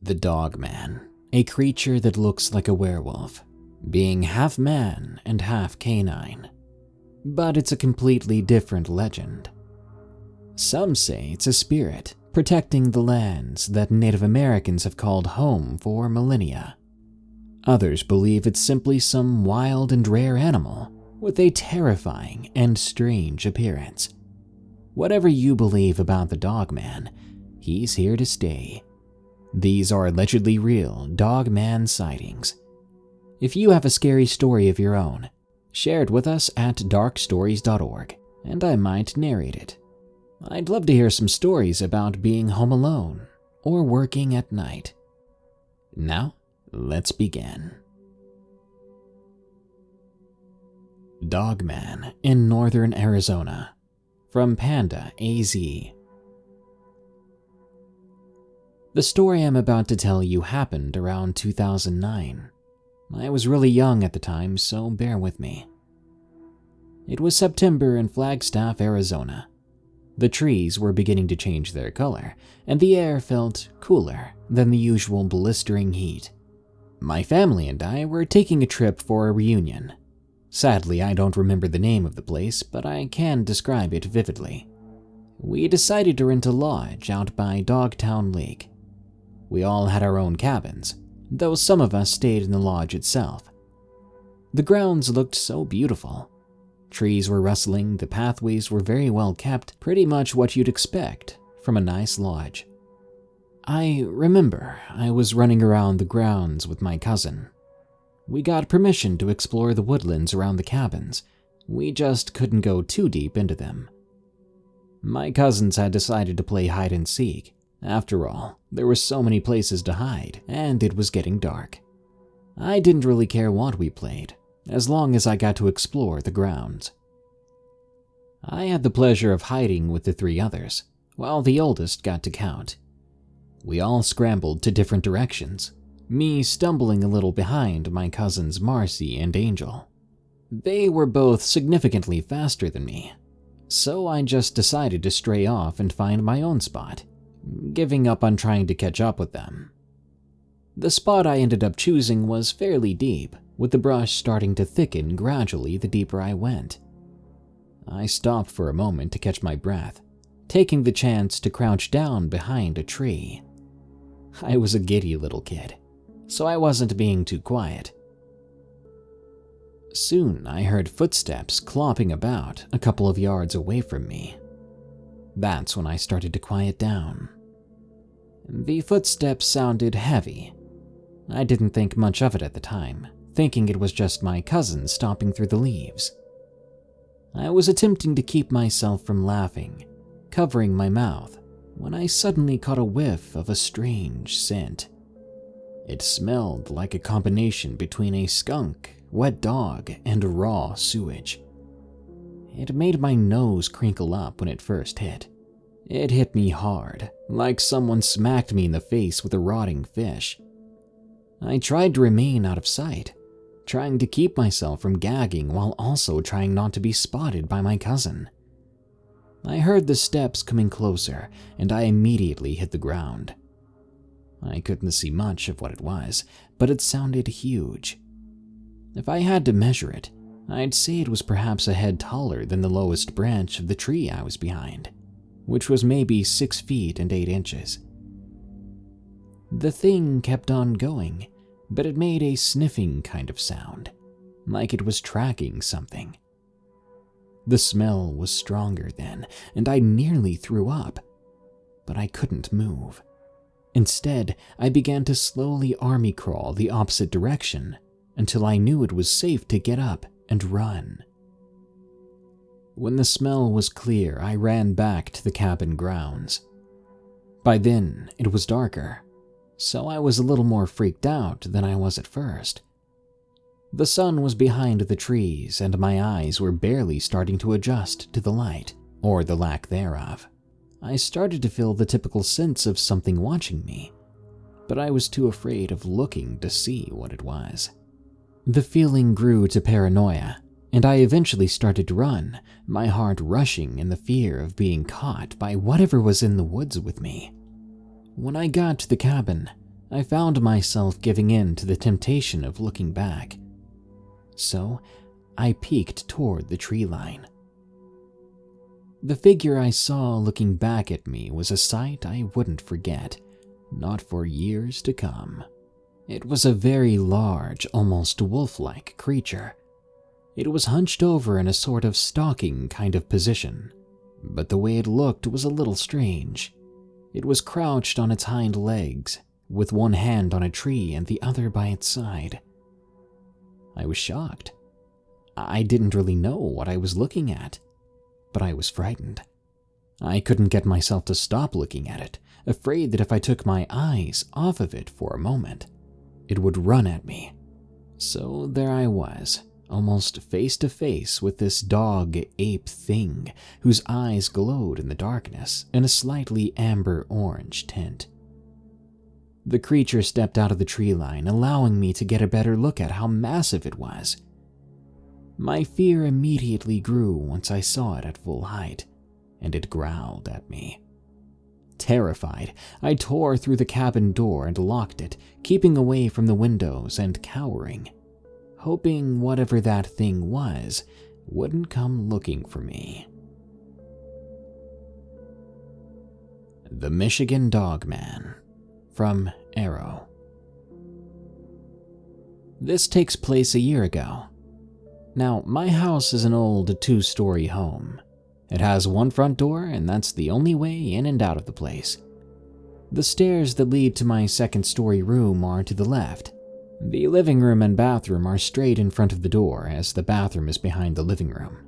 The Dogman, a creature that looks like a werewolf, being half man and half canine. But it's a completely different legend. Some say it's a spirit protecting the lands that Native Americans have called home for millennia. Others believe it's simply some wild and rare animal with a terrifying and strange appearance. Whatever you believe about the Dogman, he's here to stay. These are allegedly real Dogman sightings. If you have a scary story of your own, share it with us at darkstories.org, and I might narrate it. I'd love to hear some stories about being home alone or working at night. Now, let's begin. Dogman in northern Arizona, from PandaAZ. The story I'm about to tell you happened around 2009. I was really young at the time, so bear with me. It was September in Flagstaff, Arizona. The trees were beginning to change their color, and the air felt cooler than the usual blistering heat. My family and I were taking a trip for a reunion. Sadly, I don't remember the name of the place, but I can describe it vividly. We decided to rent a lodge out by Dogtown Lake. We all had our own cabins, though some of us stayed in the lodge itself. The grounds looked so beautiful. Trees were rustling, the pathways were very well kept, pretty much what you'd expect from a nice lodge. I remember I was running around the grounds with my cousin. We got permission to explore the woodlands around the cabins. We just couldn't go too deep into them. My cousins had decided to play hide and seek. After all, there were so many places to hide, and it was getting dark. I didn't really care what we played, as long as I got to explore the grounds. I had the pleasure of hiding with the three others, while the oldest got to count. We all scrambled to different directions, me stumbling a little behind my cousins Marcy and Angel. They were both significantly faster than me, so I just decided to stray off and find my own spot, giving up on trying to catch up with them. The spot I ended up choosing was fairly deep, with the brush starting to thicken gradually the deeper I went. I stopped for a moment to catch my breath, taking the chance to crouch down behind a tree. I was a giddy little kid, so I wasn't being too quiet. Soon I heard footsteps clopping about a couple of yards away from me. That's when I started to quiet down. The footsteps sounded heavy. I didn't think much of it at the time, thinking it was just my cousin stomping through the leaves. I was attempting to keep myself from laughing, covering my mouth, when I suddenly caught a whiff of a strange scent. It smelled like a combination between a skunk, wet dog, and raw sewage. It made my nose crinkle up when it first hit. It hit me hard, like someone smacked me in the face with a rotting fish. I tried to remain out of sight, trying to keep myself from gagging while also trying not to be spotted by my cousin. I heard the steps coming closer, and I immediately hit the ground. I couldn't see much of what it was, but it sounded huge. If I had to measure it, I'd say it was perhaps a head taller than the lowest branch of the tree I was behind, which was maybe 6 feet and 8 inches. The thing kept on going, but it made a sniffing kind of sound, like it was tracking something. The smell was stronger then, and I nearly threw up, but I couldn't move. Instead, I began to slowly army crawl the opposite direction until I knew it was safe to get up and run. When the smell was clear, I ran back to the cabin grounds. By then, it was darker, so I was a little more freaked out than I was at first. The sun was behind the trees, and my eyes were barely starting to adjust to the light, or the lack thereof. I started to feel the typical sense of something watching me, but I was too afraid of looking to see what it was. The feeling grew to paranoia, and I eventually started to run, my heart rushing in the fear of being caught by whatever was in the woods with me. When I got to the cabin, I found myself giving in to the temptation of looking back. So, I peeked toward the tree line. The figure I saw looking back at me was a sight I wouldn't forget, not for years to come. It was a very large, almost wolf-like creature. It was hunched over in a sort of stalking kind of position, but the way it looked was a little strange. It was crouched on its hind legs, with one hand on a tree and the other by its side. I was shocked. I didn't really know what I was looking at, but I was frightened. I couldn't get myself to stop looking at it, afraid that if I took my eyes off of it for a moment, it would run at me. So there I was, almost face to face with this dog-ape thing whose eyes glowed in the darkness in a slightly amber-orange tint. The creature stepped out of the tree line, allowing me to get a better look at how massive it was. My fear immediately grew once I saw it at full height, and it growled at me. Terrified, I tore through the cabin door and locked it, keeping away from the windows and cowering, hoping whatever that thing was wouldn't come looking for me. The Michigan Dogman, from Arrow. This takes place a year ago. Now, my house is an old 2-story home. It has one front door, and that's the only way in and out of the place. The stairs that lead to my second-story room are to the left. The living room and bathroom are straight in front of the door, as the bathroom is behind the living room.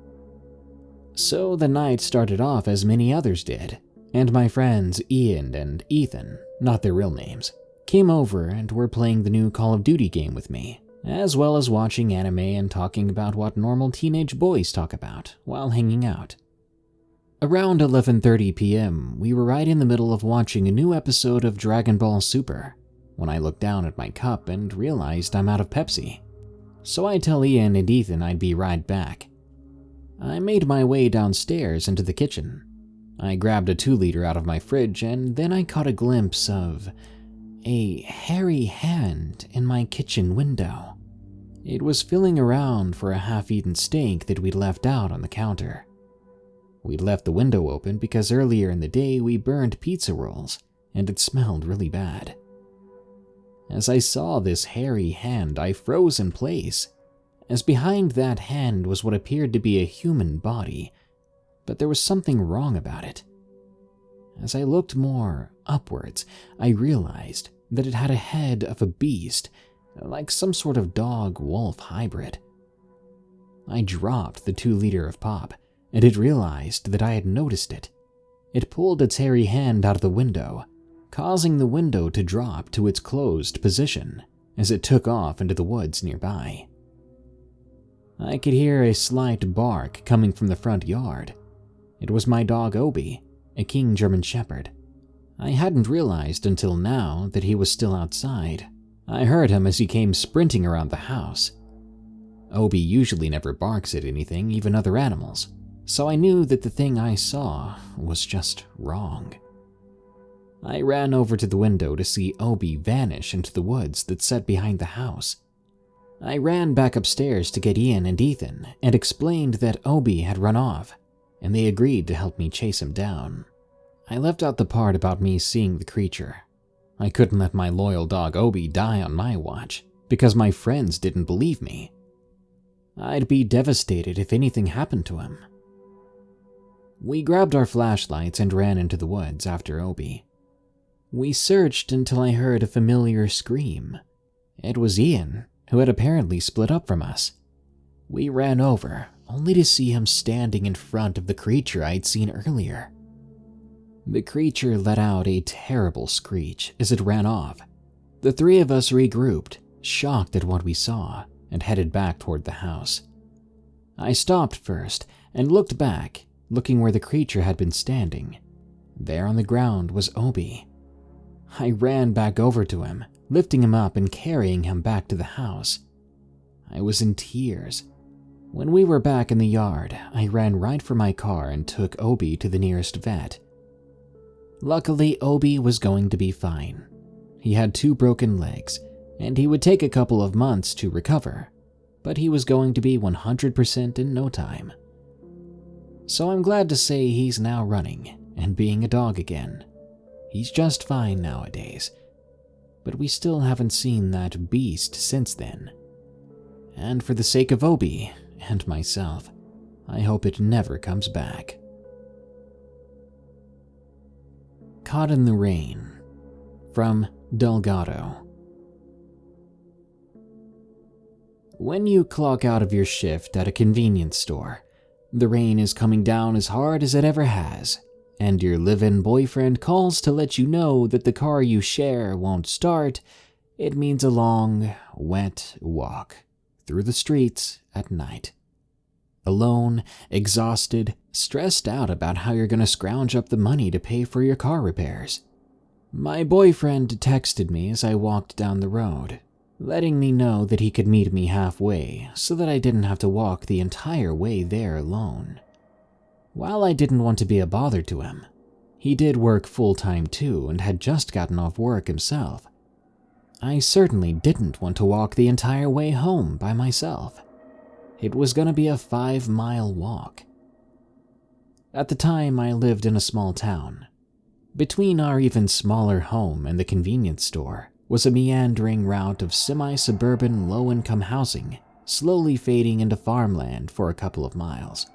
So the night started off as many others did, and my friends Ian and Ethan, not their real names, came over and were playing the new Call of Duty game with me, as well as watching anime and talking about what normal teenage boys talk about while hanging out. Around 11:30 p.m., we were right in the middle of watching a new episode of Dragon Ball Super when I looked down at my cup and realized I'm out of Pepsi. So I tell Ian and Ethan I'd be right back. I made my way downstairs into the kitchen. I grabbed a 2-liter out of my fridge, and then I caught a glimpse of a hairy hand in my kitchen window. It was feeling around for a half-eaten steak that we'd left out on the counter. We'd left the window open because earlier in the day we burned pizza rolls, and it smelled really bad. As I saw this hairy hand, I froze in place, as behind that hand was what appeared to be a human body, but there was something wrong about it. As I looked more upwards, I realized that it had a head of a beast, like some sort of dog-wolf hybrid. I dropped the 2-liter of pop, and it realized that I had noticed it. It pulled its hairy hand out of the window, causing the window to drop to its closed position as it took off into the woods nearby. I could hear a slight bark coming from the front yard. It was my dog Obi, a King German Shepherd. I hadn't realized until now that he was still outside. I heard him as he came sprinting around the house. Obi usually never barks at anything, even other animals, so I knew that the thing I saw was just wrong. I ran over to the window to see Obi vanish into the woods that sat behind the house. I ran back upstairs to get Ian and Ethan and explained that Obi had run off, and they agreed to help me chase him down. I left out the part about me seeing the creature. I couldn't let my loyal dog Obi die on my watch because my friends didn't believe me. I'd be devastated if anything happened to him. We grabbed our flashlights and ran into the woods after Obi. We searched until I heard a familiar scream. It was Ian, who had apparently split up from us. We ran over, only to see him standing in front of the creature I'd seen earlier. The creature let out a terrible screech as it ran off. The 3 of us regrouped, shocked at what we saw, and headed back toward the house. I stopped first and looked back, looking where the creature had been standing. There on the ground was Obi. I ran back over to him, lifting him up and carrying him back to the house. I was in tears. When we were back in the yard, I ran right for my car and took Obi to the nearest vet. Luckily, Obi was going to be fine. He had 2 broken legs, and he would take a couple of months to recover, but he was going to be 100% in no time. So I'm glad to say he's now running and being a dog again. He's just fine nowadays, but we still haven't seen that beast since then. And for the sake of Obi and myself, I hope it never comes back. Caught in the Rain, from Delgato. When you clock out of your shift at a convenience store, the rain is coming down as hard as it ever has, and your live-in boyfriend calls to let you know that the car you share won't start. It means a long, wet walk through the streets at night. Alone, exhausted, stressed out about how you're going to scrounge up the money to pay for your car repairs. My boyfriend texted me as I walked down the road, letting me know that he could meet me halfway so that I didn't have to walk the entire way there alone. While I didn't want to be a bother to him, he did work full-time too and had just gotten off work himself. I certainly didn't want to walk the entire way home by myself. It was going to be a 5-mile walk. At the time, I lived in a small town. Between our even smaller home and the convenience store was a meandering route of semi-suburban low-income housing, slowly fading into farmland for a couple of miles.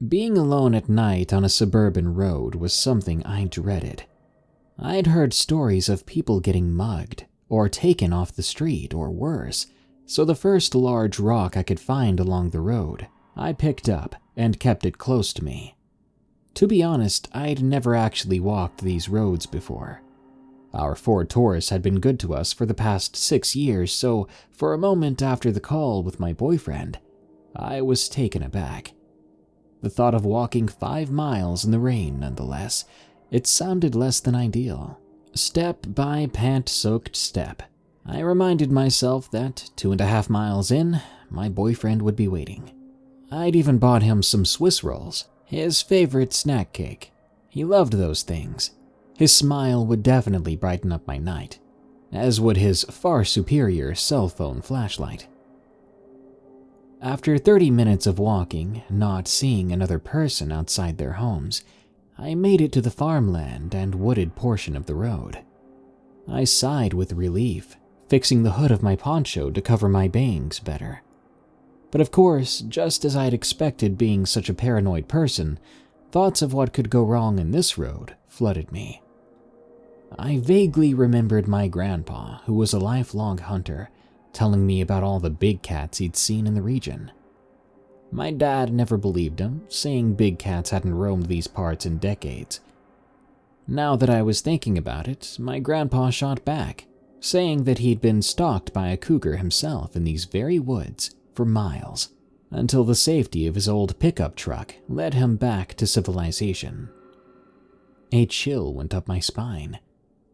Being alone at night on a suburban road was something I dreaded. I'd heard stories of people getting mugged, or taken off the street, or worse, so the first large rock I could find along the road, I picked up and kept it close to me. To be honest, I'd never actually walked these roads before. Our Ford Taurus had been good to us for the past 6 years, so for a moment after the call with my boyfriend, I was taken aback. The thought of walking 5 miles in the rain, nonetheless, it sounded less than ideal. Step by pant-soaked step, I reminded myself that 2.5 miles in, my boyfriend would be waiting. I'd even bought him some Swiss rolls, his favorite snack cake. He loved those things. His smile would definitely brighten up my night, as would his far superior cell phone flashlight. After 30 minutes of walking, not seeing another person outside their homes, I made it to the farmland and wooded portion of the road. I sighed with relief, fixing the hood of my poncho to cover my bangs better. But of course, just as I'd expected being such a paranoid person, thoughts of what could go wrong in this road flooded me. I vaguely remembered my grandpa, who was a lifelong hunter, telling me about all the big cats he'd seen in the region. My dad never believed him, saying big cats hadn't roamed these parts in decades. Now that I was thinking about it, my grandpa shot back, saying that he'd been stalked by a cougar himself in these very woods for miles, until the safety of his old pickup truck led him back to civilization. A chill went up my spine.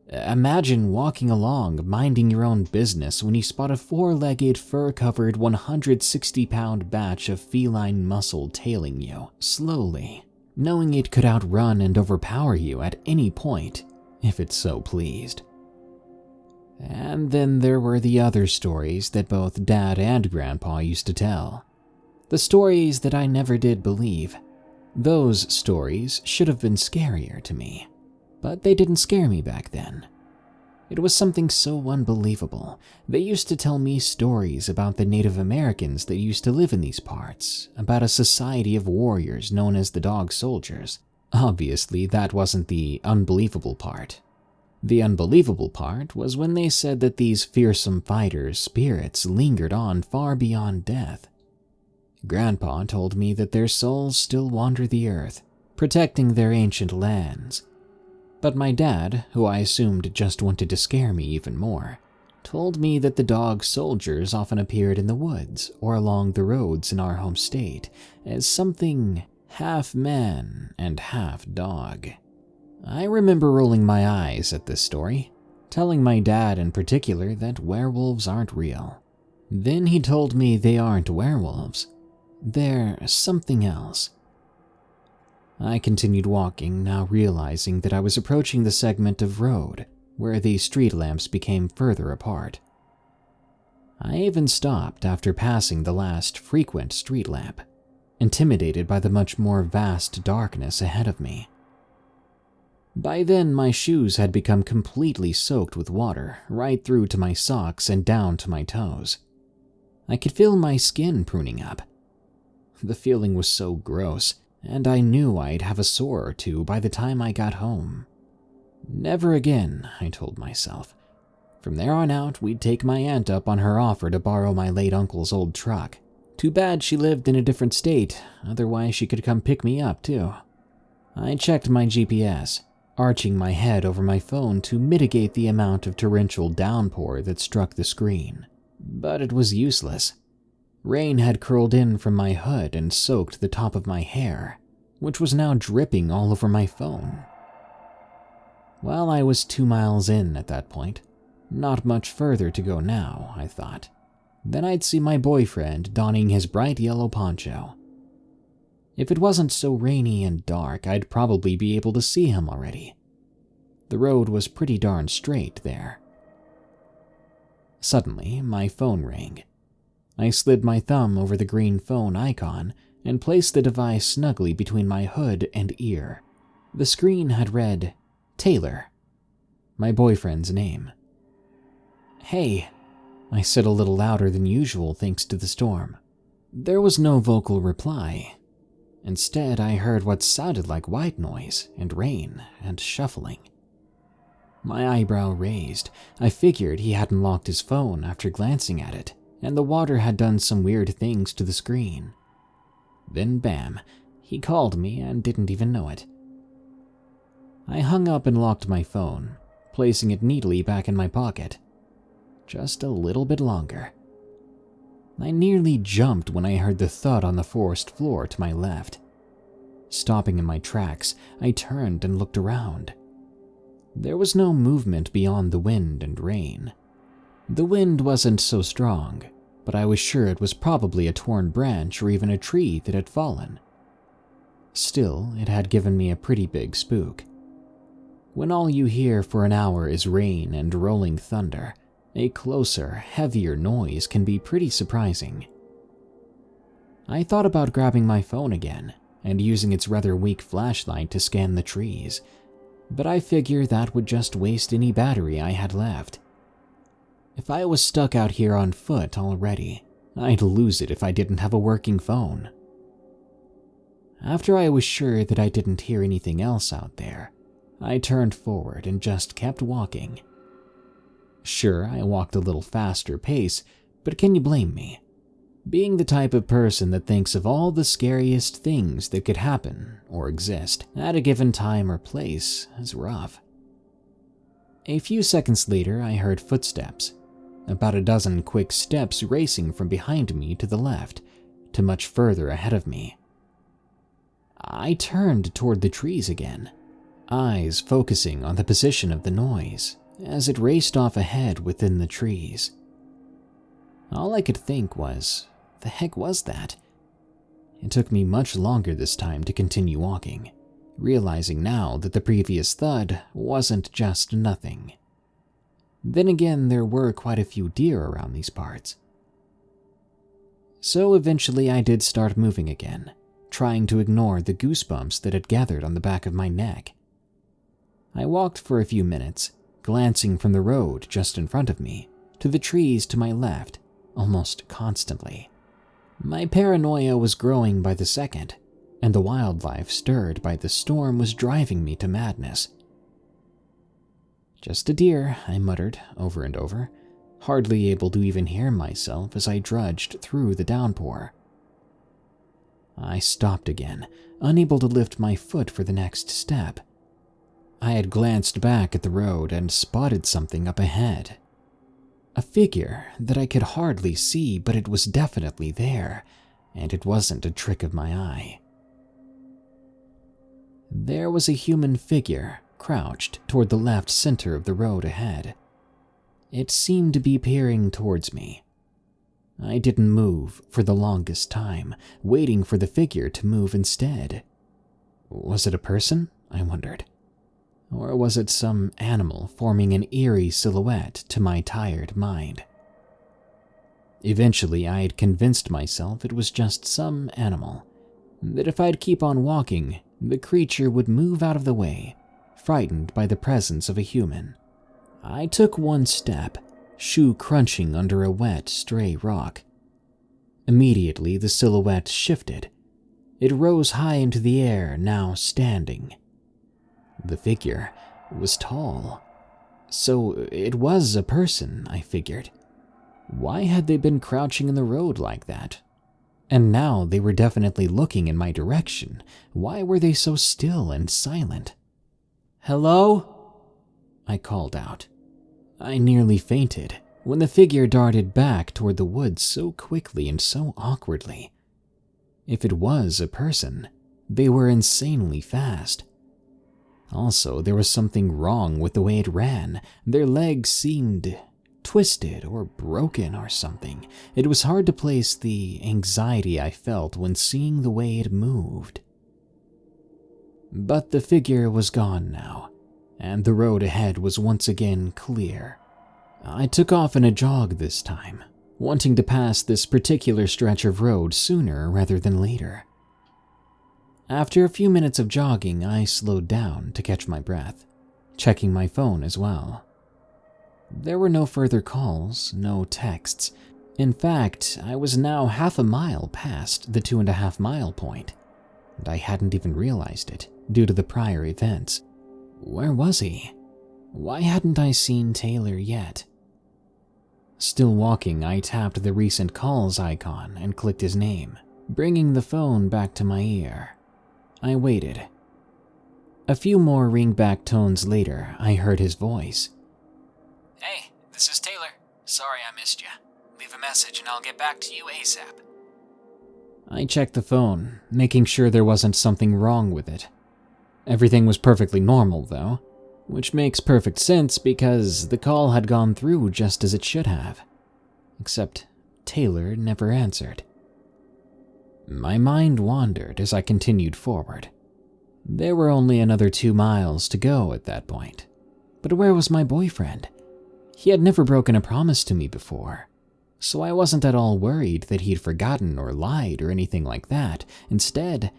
Imagine walking along, minding your own business when you spot a 4-legged, fur-covered, 160-pound batch of feline muscle tailing you, slowly, knowing it could outrun and overpower you at any point, if it so pleased. And then there were the other stories that both Dad and Grandpa used to tell. The stories that I never did believe. Those stories should have been scarier to me. But they didn't scare me back then. It was something so unbelievable. They used to tell me stories about the Native Americans that used to live in these parts, about a society of warriors known as the Dog Soldiers. Obviously, that wasn't the unbelievable part. The unbelievable part was when they said that these fearsome fighters' spirits lingered on far beyond death. Grandpa told me that their souls still wander the earth, protecting their ancient lands. But my dad, who I assumed just wanted to scare me even more, told me that the Dog Soldiers often appeared in the woods or along the roads in our home state as something half man and half dog. I remember rolling my eyes at this story, telling my dad in particular that werewolves aren't real. Then he told me they aren't werewolves. They're something else. I continued walking, now realizing that I was approaching the segment of road where the street lamps became further apart. I even stopped after passing the last frequent street lamp, intimidated by the much more vast darkness ahead of me. By then, my shoes had become completely soaked with water, right through to my socks and down to my toes. I could feel my skin pruning up. The feeling was so gross, and I knew I'd have a sore or two by the time I got home. Never again, I told myself. From there on out, we'd take my aunt up on her offer to borrow my late uncle's old truck. Too bad she lived in a different state, otherwise she could come pick me up too. I checked my GPS, arching my head over my phone to mitigate the amount of torrential downpour that struck the screen. But it was useless. Rain had curled in from my hood and soaked the top of my hair, which was now dripping all over my phone. Well, I was 2 miles in at that point. Not much further to go now, I thought. Then I'd see my boyfriend donning his bright yellow poncho. If it wasn't so rainy and dark, I'd probably be able to see him already. The road was pretty darn straight there. Suddenly, my phone rang. I slid my thumb over the green phone icon and placed the device snugly between my hood and ear. The screen had read, Taylor, my boyfriend's name. "Hey," I said a little louder than usual thanks to the storm. There was no vocal reply. Instead, I heard what sounded like white noise and rain and shuffling. My eyebrow raised. I figured he hadn't locked his phone after glancing at it, and the water had done some weird things to the screen. Then bam, he called me and didn't even know it. I hung up and locked my phone, placing it neatly back in my pocket. Just a little bit longer. I nearly jumped when I heard the thud on the forest floor to my left. Stopping in my tracks, I turned and looked around. There was no movement beyond the wind and rain. The wind wasn't so strong, but I was sure it was probably a torn branch or even a tree that had fallen. Still, it had given me a pretty big spook. When all you hear for an hour is rain and rolling thunder, a closer, heavier noise can be pretty surprising. I thought about grabbing my phone again and using its rather weak flashlight to scan the trees, but I figured that would just waste any battery I had left. If I was stuck out here on foot already, I'd lose it if I didn't have a working phone. After I was sure that I didn't hear anything else out there, I turned forward and just kept walking. Sure, I walked a little faster pace, but can you blame me? Being the type of person that thinks of all the scariest things that could happen or exist at a given time or place is rough. A few seconds later, I heard footsteps, about a dozen quick steps racing from behind me to the left, to much further ahead of me. I turned toward the trees again, eyes focusing on the position of the noise as it raced off ahead within the trees. All I could think was, the heck was that? It took me much longer this time to continue walking, realizing now that the previous thud wasn't just nothing. Then again, there were quite a few deer around these parts. So eventually I did start moving again, trying to ignore the goosebumps that had gathered on the back of my neck. I walked for a few minutes, glancing from the road just in front of me to the trees to my left, almost constantly. My paranoia was growing by the second, and the wildlife stirred by the storm was driving me to madness. "Just a deer," I muttered over and over, hardly able to even hear myself as I drudged through the downpour. I stopped again, unable to lift my foot for the next step. I had glanced back at the road and spotted something up ahead. A figure that I could hardly see, but it was definitely there, and it wasn't a trick of my eye. There was a human figure crouched toward the left center of the road ahead. It seemed to be peering towards me. I didn't move for the longest time, waiting for the figure to move instead. Was it a person? I wondered. Or was it some animal forming an eerie silhouette to my tired mind? Eventually, I had convinced myself it was just some animal, that if I'd keep on walking, the creature would move out of the way, frightened by the presence of a human. I took one step, shoe crunching under a wet, stray rock. Immediately, the silhouette shifted. It rose high into the air, now standing. The figure was tall. So it was a person, I figured. Why had they been crouching in the road like that? And now they were definitely looking in my direction. Why were they so still and silent? "Hello?" I called out. I nearly fainted when the figure darted back toward the woods so quickly and so awkwardly. If it was a person, they were insanely fast. Also, there was something wrong with the way it ran. Their legs seemed twisted or broken or something. It was hard to place the anxiety I felt when seeing the way it moved. But the figure was gone now, and the road ahead was once again clear. I took off in a jog this time, wanting to pass this particular stretch of road sooner rather than later. After a few minutes of jogging, I slowed down to catch my breath, checking my phone as well. There were no further calls, no texts. In fact, I was now half a mile past the 2.5-mile point, and I hadn't even realized it due to the prior events. Where was he? Why hadn't I seen Taylor yet? Still walking, I tapped the recent calls icon and clicked his name, bringing the phone back to my ear. I waited. A few more ringback tones later, I heard his voice. "Hey, this is Taylor. Sorry I missed you. Leave a message and I'll get back to you ASAP." I checked the phone, making sure there wasn't something wrong with it. Everything was perfectly normal, though, which makes perfect sense because the call had gone through just as it should have. Except Taylor never answered. My mind wandered as I continued forward. There were only another 2 miles to go at that point. But where was my boyfriend? He had never broken a promise to me before, so I wasn't at all worried that he'd forgotten or lied or anything like that. Instead,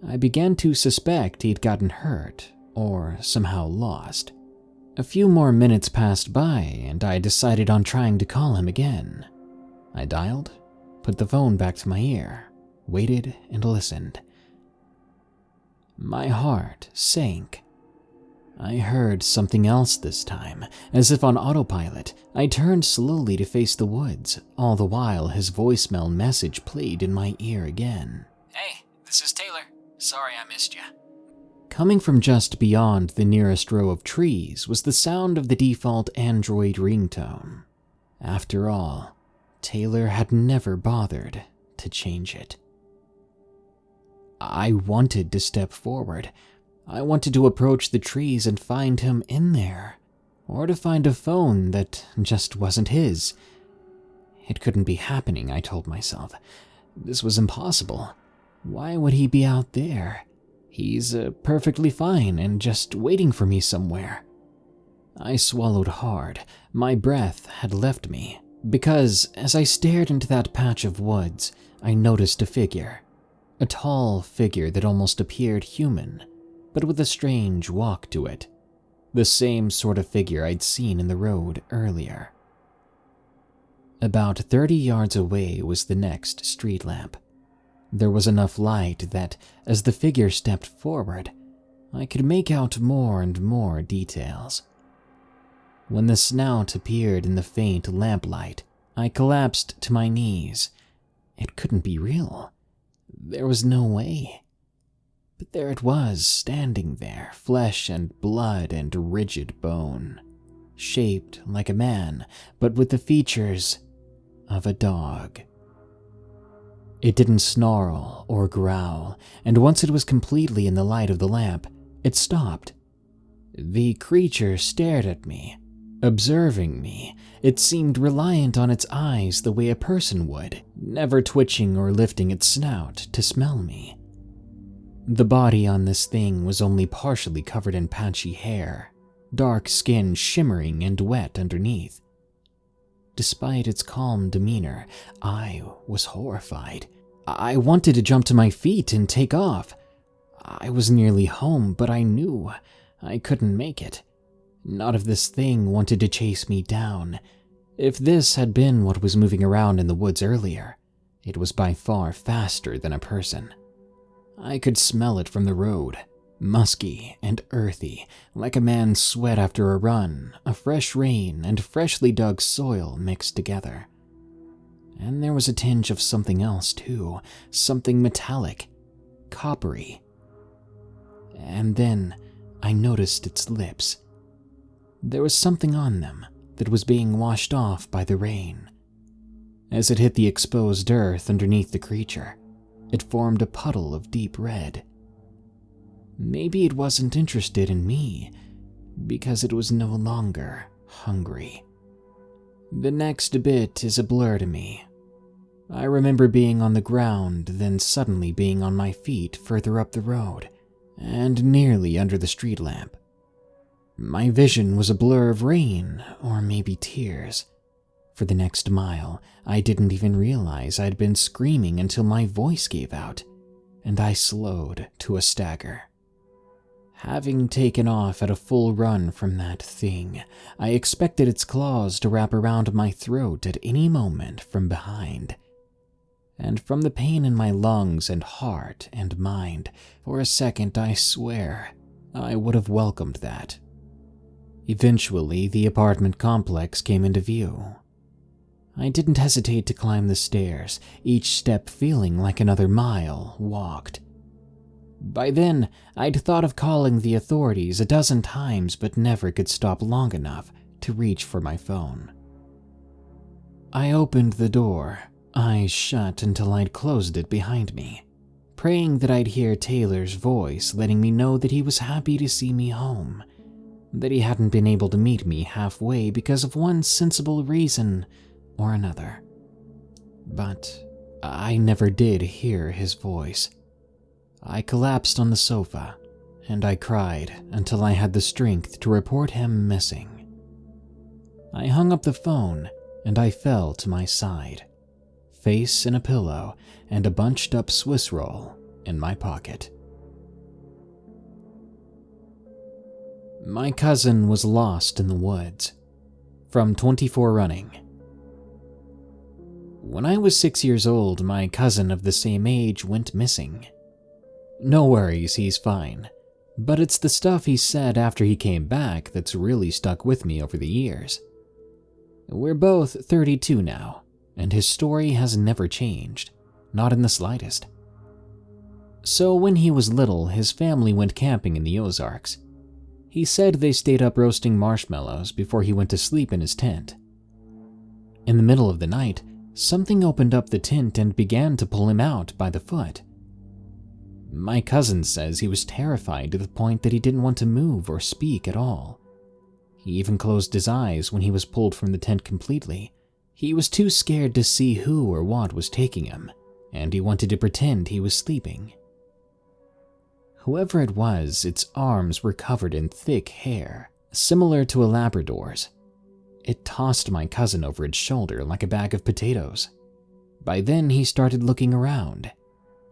I began to suspect he'd gotten hurt or somehow lost. A few more minutes passed by and I decided on trying to call him again. I dialed, put the phone back to my ear, waited and listened. My heart sank. I heard something else this time. As if on autopilot, I turned slowly to face the woods, all the while his voicemail message played in my ear again. "Hey, this is Taylor. Sorry I missed you." Coming from just beyond the nearest row of trees was the sound of the default Android ringtone. After all, Taylor had never bothered to change it. I wanted to step forward. I wanted to approach the trees and find him in there, or to find a phone that just wasn't his. It couldn't be happening, I told myself. This was impossible. Why would he be out there? He's perfectly fine and just waiting for me somewhere. I swallowed hard. My breath had left me, because as I stared into that patch of woods, I noticed a figure. A tall figure that almost appeared human, but with a strange walk to it. The same sort of figure I'd seen in the road earlier. About 30 yards away was the next street lamp. There was enough light that, as the figure stepped forward, I could make out more and more details. When the snout appeared in the faint lamplight, I collapsed to my knees. It couldn't be real. There was no way. But there it was, standing there, flesh and blood and rigid bone, shaped like a man, but with the features of a dog. It didn't snarl or growl, and once it was completely in the light of the lamp, it stopped. The creature stared at me, observing me. It seemed reliant on its eyes the way a person would, never twitching or lifting its snout to smell me. The body on this thing was only partially covered in patchy hair, dark skin shimmering and wet underneath. Despite its calm demeanor, I was horrified. I wanted to jump to my feet and take off. I was nearly home, but I knew I couldn't make it. Not if this thing wanted to chase me down. If this had been what was moving around in the woods earlier, it was by far faster than a person. I could smell it from the road, musky and earthy, like a man's sweat after a run, a fresh rain, and freshly dug soil mixed together. And there was a tinge of something else too, something metallic, coppery. And then I noticed its lips. There was something on them that was being washed off by the rain. As it hit the exposed earth underneath the creature, it formed a puddle of deep red. Maybe it wasn't interested in me because it was no longer hungry. The next bit is a blur to me. I remember being on the ground, then suddenly being on my feet further up the road and nearly under the street lamp. My vision was a blur of rain or maybe tears. For the next mile, I didn't even realize I'd been screaming until my voice gave out, and I slowed to a stagger. Having taken off at a full run from that thing, I expected its claws to wrap around my throat at any moment from behind. And from the pain in my lungs and heart and mind, for a second I swear I would have welcomed that. Eventually, the apartment complex came into view. I didn't hesitate to climb the stairs, each step feeling like another mile walked. By then, I'd thought of calling the authorities a dozen times but never could stop long enough to reach for my phone. I opened the door, eyes shut until I'd closed it behind me, praying that I'd hear Taylor's voice letting me know that he was happy to see me home, that he hadn't been able to meet me halfway because of one sensible reason or another. But I never did hear his voice. I collapsed on the sofa, and I cried until I had the strength to report him missing. I hung up the phone, and I fell to my side, face in a pillow and a bunched up Swiss roll in my pocket. My cousin was lost in the woods. From 24 Running. When I was 6 years old, my cousin of the same age went missing. No worries, he's fine. But it's the stuff he said after he came back that's really stuck with me over the years. We're both 32 now, and his story has never changed, not in the slightest. So when he was little, his family went camping in the Ozarks. He said they stayed up roasting marshmallows before he went to sleep in his tent. In the middle of the night, something opened up the tent and began to pull him out by the foot. My cousin says he was terrified to the point that he didn't want to move or speak at all. He even closed his eyes when he was pulled from the tent completely. He was too scared to see who or what was taking him, and he wanted to pretend he was sleeping. Whoever it was, its arms were covered in thick hair, similar to a Labrador's. It tossed my cousin over its shoulder like a bag of potatoes. By then, he started looking around.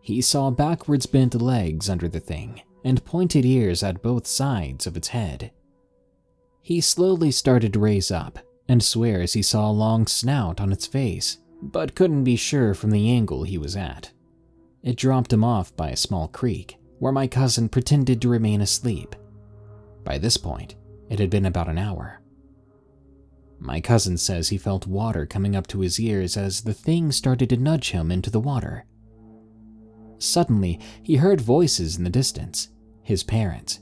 He saw backwards bent legs under the thing and pointed ears at both sides of its head. He slowly started to raise up and swears he saw a long snout on its face, but couldn't be sure from the angle he was at. It dropped him off by a small creek, where my cousin pretended to remain asleep. By this point, it had been about an hour. My cousin says he felt water coming up to his ears as the thing started to nudge him into the water. Suddenly, he heard voices in the distance, his parents.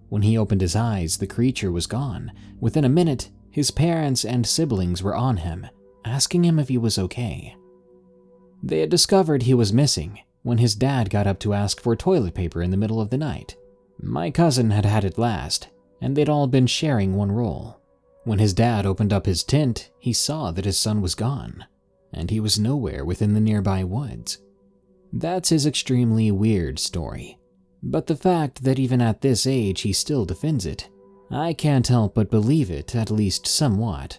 When he opened his eyes, the creature was gone. Within a minute, his parents and siblings were on him, asking him if he was okay. They had discovered he was missing when his dad got up to ask for toilet paper in the middle of the night. My cousin had had it last, and they'd all been sharing one roll. When his dad opened up his tent, he saw that his son was gone, and he was nowhere within the nearby woods. That's his extremely weird story, But the fact that even at this age he still defends it, I can't help but believe it, at least somewhat.